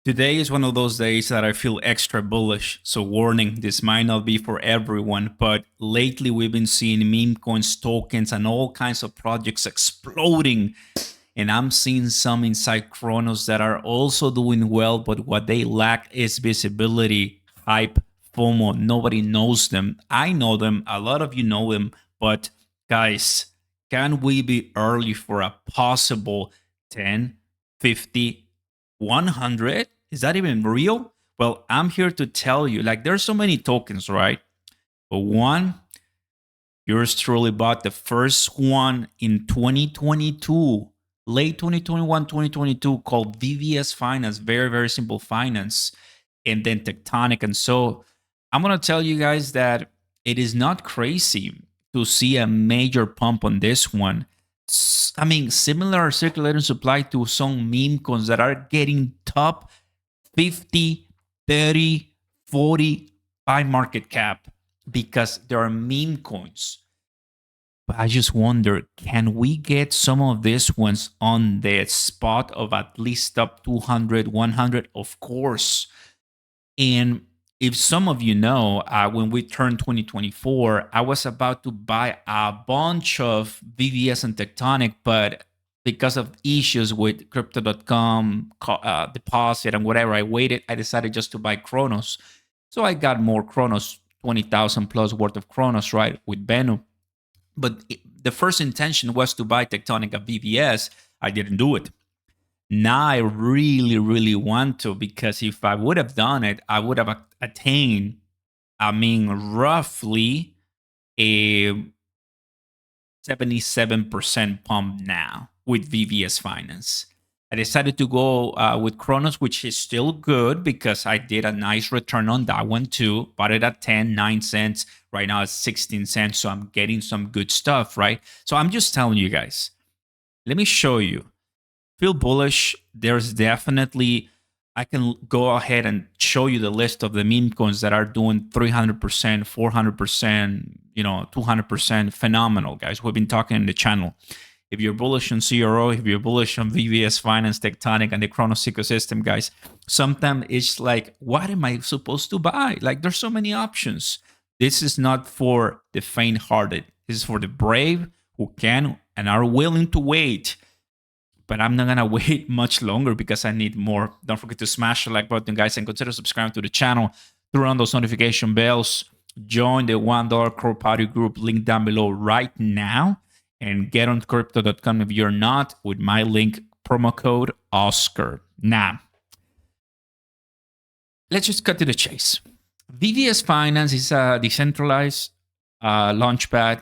Today is one of those days that I feel extra bullish. So, warning, this might not be for everyone, but lately we've been seeing meme coins, tokens, and all kinds of projects exploding. And I'm seeing some inside CRONOS that are also doing well, but what they lack is visibility, hype, FOMO. Nobody knows them. I know them. A lot of you know them. But guys, can we be early for a possible 10, 50, 100? Is that even real? Well, I'm here to tell you, like, there's so many tokens, right? But one, yours truly bought the first one in 2022, late 2021, 2022, called VVS Finance, very, very simple finance, and then Tectonic. And so I'm going to tell you guys that it is not crazy to see a major pump on this one. I mean, similar circulating supply to some meme coins that are getting top 50, 30, 40 by market cap because there are meme coins. But I just wonder, can we get some of these ones on the spot of at least up 200, 100? Of course. And if some of you know, when we turned 2024, I was about to buy a bunch of VVS and Tectonic, but because of issues with crypto.com, deposit, and whatever, I waited. I decided just to buy CRONOS. So I got more CRONOS, 20,000 plus worth of CRONOS, right, with Benu. But the first intention was to buy Tectonic at VVS. I didn't do it. Now I really, really want to, because if I would have done it, I would have attained, roughly a 77% pump now with VVS Finance. I decided to go with CRONOS, which is still good because I did a nice return on that one too. Bought it at 10, 9 cents. Right now it's 16 cents. So I'm getting some good stuff, right? So I'm just telling you guys, let me show you. Feel bullish. There's definitely, I can go ahead and show you the list of the meme coins that are doing 300%, 400%, 200%. Phenomenal, guys. We've been talking in the channel. If you're bullish on CRO, if you're bullish on VVS Finance, Tectonic, and the CRONOS ecosystem, guys, sometimes it's like, what am I supposed to buy? Like, there's so many options. This is not for the faint-hearted. This is for the brave who can and are willing to wait. But I'm not gonna wait much longer because I need more. Don't forget to smash the like button, guys, and consider subscribing to the channel. Turn on those notification bells. Join the $1 Core Party group link down below right now. And get on crypto.com if you're not, with my link, promo code Oscar. Now, let's just cut to the chase. VVS Finance is a decentralized launchpad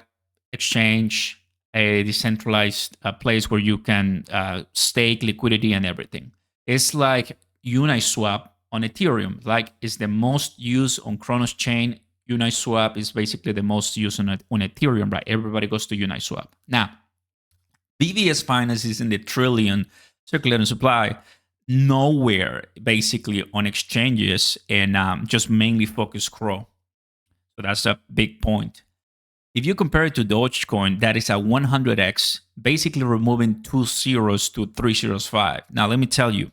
exchange, a decentralized place where you can stake liquidity and everything. It's like Uniswap on Ethereum. Like, it's the most used on CRONOS chain. Uniswap is basically the most used on Ethereum, right? Everybody goes to Uniswap. Now, VVS Finance is in the trillion circulating supply, nowhere basically on exchanges, and just mainly focus CRO. So that's a big point. If you compare it to Dogecoin, that is a 100x, basically removing 2 zeros to 305. Now, let me tell you,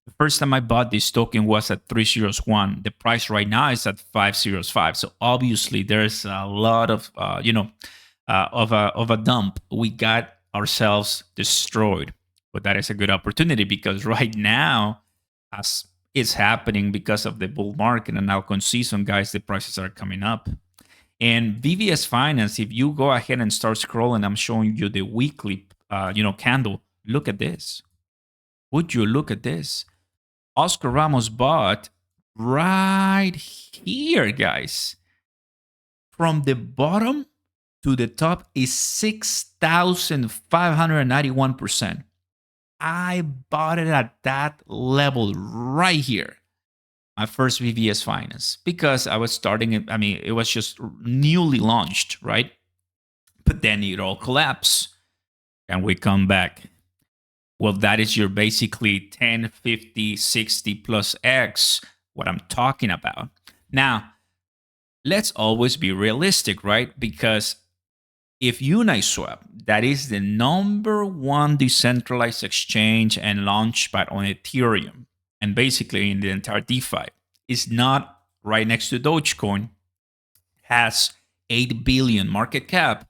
the first time I bought this token was at 301. The price right now is at 505. So obviously there's a lot of of a dump. We got ourselves destroyed, but that is a good opportunity because right now, as it's happening because of the bull market and altcoin season, guys, the prices are coming up. And VVS Finance, if you go ahead and start scrolling, I'm showing you the weekly, candle. Look at this. Would you look at this? Oscar Ramos bought right here, guys. From the bottom to the top is 6,591%. I bought it at that level right here. My first VVS Finance, because I was starting it. I mean, it was just newly launched, right? But then it all collapsed and we come back. Well, that is your basically 10, 50, 60 plus X, what I'm talking about. Now, let's always be realistic, right? Because if Uniswap, that is the number one decentralized exchange and launchpad on Ethereum, and basically in the entire DeFi. It's not right next to Dogecoin, has 8 billion market cap.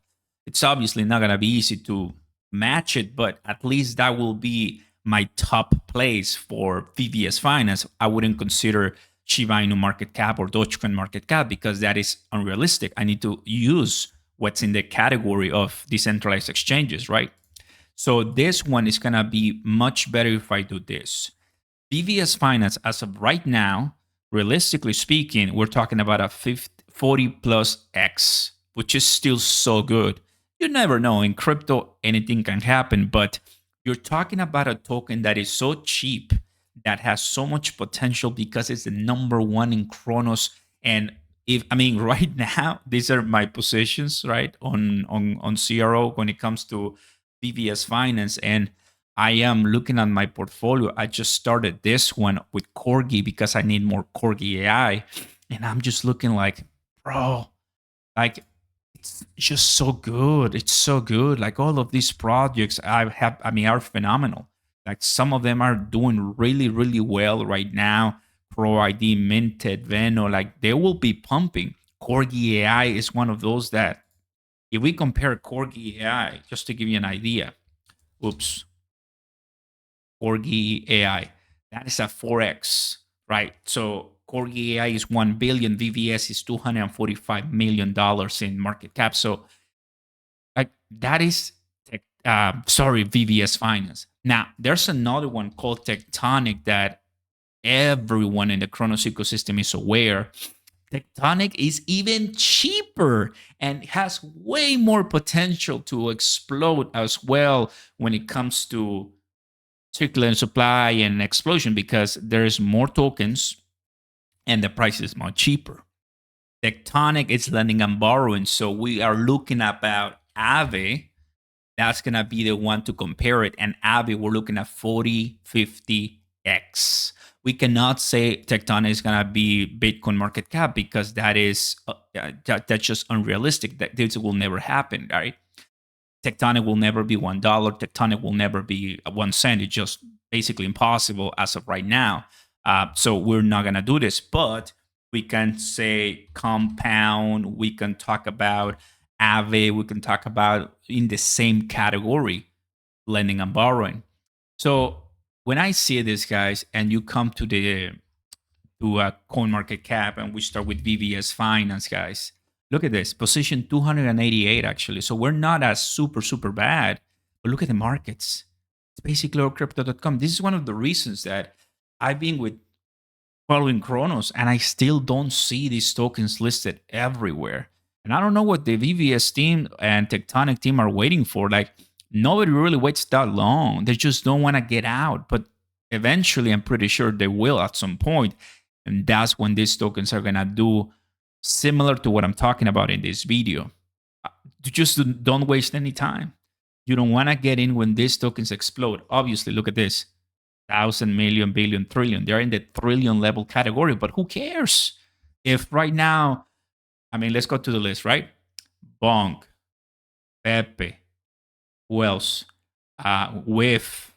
It's obviously not going to be easy to match it, but at least that will be my top place for VVS Finance. I wouldn't consider Shiba Inu market cap or Dogecoin market cap because that is unrealistic. I need to use what's in the category of decentralized exchanges, right? So this one is going to be much better if I do this. VVS Finance, as of right now, realistically speaking, we're talking about a 40 plus X, which is still so good. You never know. In crypto, anything can happen, but you're talking about a token that is so cheap, that has so much potential because it's the number one in CRONOS. And if I mean right now, these are my positions, right, on CRO when it comes to VVS Finance. And I am looking at my portfolio. I just started this one with Corgi because I need more Corgi AI. And I'm just looking like, bro, like it's just so good. It's so good. Like all of these projects I mean, are phenomenal. Like some of them are doing really, really well right now. Pro ID, Minted, Veno, like they will be pumping. Corgi AI is one of those that, if we compare Corgi AI, just to give you an idea, oops, Corgi AI. That is a 4x, right? So Corgi AI is 1 billion, VVS is $245 million in market cap. So like that is sorry, VVS Finance. Now there's another one called Tectonic that everyone in the CRONOS ecosystem is aware. Tectonic is even cheaper and has way more potential to explode as well when it comes to circular supply and explosion because there's more tokens and the price is much cheaper. Tectonic is lending and borrowing, so we are looking about Aave. That's gonna be the one to compare it. And Aave, we're looking at 40, 50x. We cannot say Tectonic is gonna be Bitcoin market cap because that is that's just unrealistic. That this will never happen, right? Tectonic will never be $1. Tectonic will never be 1 cent. It's just basically impossible as of right now. So we're not gonna do this, but we can say compound. We can talk about Aave. We can talk about in the same category, lending and borrowing. So when I see this, guys, and you come to the to a coin market cap, and we start with VVS Finance, guys. Look at this position 288 actually. So we're not as super bad, but look at the markets. It's basically crypto.com. This is one of the reasons that I've been with following CRONOS and I still don't see these tokens listed everywhere. And I don't know what the VVS team and Tectonic team are waiting for. Like nobody really waits that long. They just don't want to get out. But eventually, I'm pretty sure they will at some point. And that's when these tokens are going to do similar to what I'm talking about in this video. Just don't waste any time. You don't want to get in when these tokens explode. Obviously, look at this. 1,000 million, billion, trillion. They're in the trillion level category, but who cares? If right now, I mean, let's go to the list, right? Bonk, Pepe, who else? Whiff,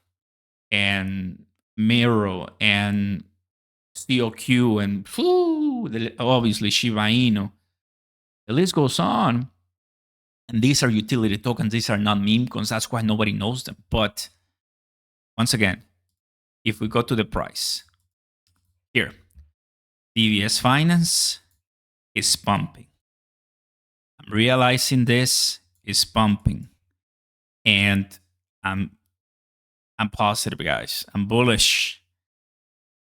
and Miro, and COQ, and obviously Shiba Inu. The list goes on. And these are utility tokens. These are not meme coins. That's why nobody knows them. But once again, if we go to the price here, VVS Finance is pumping. I'm realizing this is pumping, and I'm positive, guys. I'm bullish.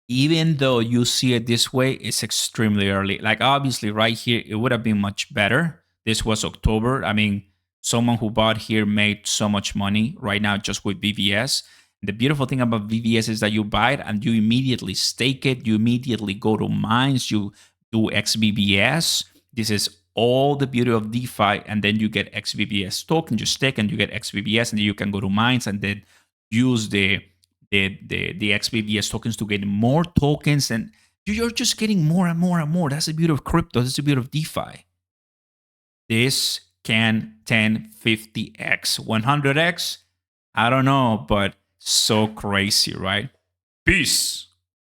Even though you see it this way, it's extremely early. Like obviously, right here, it would have been much better. This was October. I mean, someone who bought here made so much money right now just with VVS. The beautiful thing about VVS is that you buy it and you immediately stake it. You immediately go to mines. You do XVBS. This is all the beauty of DeFi. And then you get XVBS token, you stake and you get XVBS, and then you can go to mines and then use the XVBS tokens to get more tokens. And you're just getting more and more and more. That's the beauty of crypto. That's the beauty of DeFi. This can 10, 50x, 100x. I don't know, but so crazy, right? Peace.